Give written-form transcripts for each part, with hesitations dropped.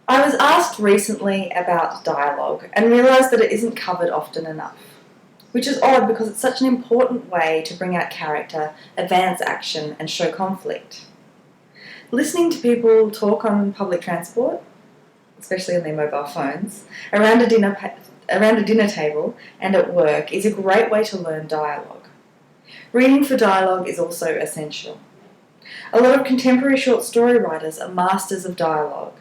I was asked recently about dialogue and realised that it isn't covered often enough, which is odd because it's such an important way to bring out character, advance action and show conflict. Listening to people talk on public transport, especially on their mobile phones, around a dinner table and at work is a great way to learn dialogue. Reading for dialogue is also essential. A lot of contemporary short story writers are masters of dialogue.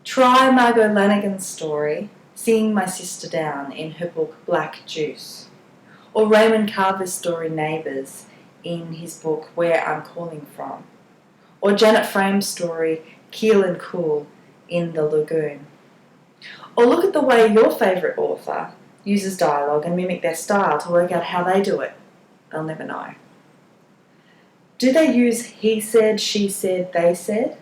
Try Margot Lanigan's story, Seeing My Sister Down, in her book Black Juice, or Raymond Carver's story Neighbours in his book Where I'm Calling From, or Janet Frame's story Keel and Cool in The Lagoon. Or look at the way your favourite author uses dialogue and mimic their style to work out how they do it. They'll never know. Do they use he said, she said, they said?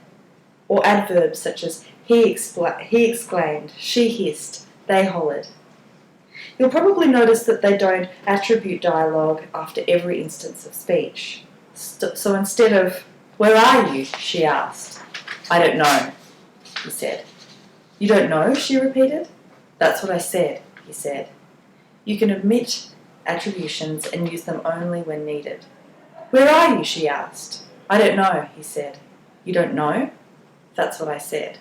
Or adverbs such as he exclaimed, she hissed, they hollered? You'll probably notice that they don't attribute dialogue after every instance of speech. So instead of, where are you? She asked. I don't know, he said. You don't know? She repeated. That's what I said, he said. You can omit attributions and use them only when needed. Where are you? She asked. I don't know, he said. You don't know? That's what I said.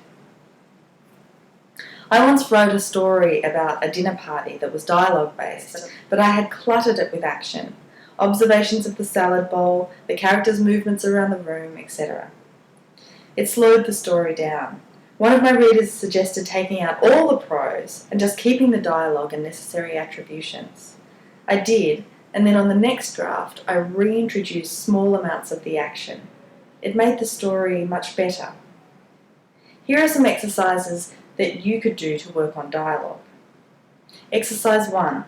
I once wrote a story about a dinner party that was dialogue-based, but I had cluttered it with action, observations of the salad bowl, the characters' movements around the room, etc. It slowed the story down. One of my readers suggested taking out all the prose and just keeping the dialogue and necessary attributions. I did, and then on the next draft I reintroduced small amounts of the action. It made the story much better. Here are some exercises that you could do to work on dialogue. Exercise 1.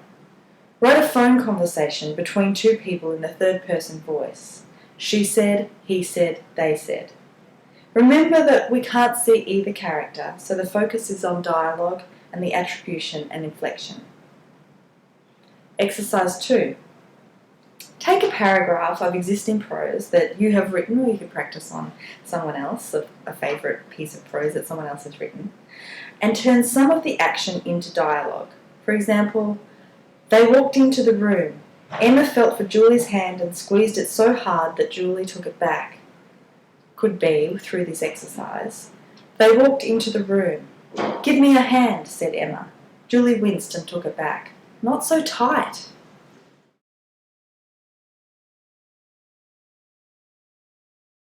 Write a phone conversation between two people in the third person voice. She said, he said, they said. Remember that we can't see either character, so the focus is on dialogue and the attribution and inflection. Exercise 2. Take a paragraph of existing prose that you have written, or you could practice on someone else, a favourite piece of prose that someone else has written, and turn some of the action into dialogue. For example, they walked into the room. Emma felt for Julie's hand and squeezed it so hard that Julie took it back. Could be, through this exercise, they walked into the room. Give me a hand, said Emma. Julie winced and took it back. Not so tight.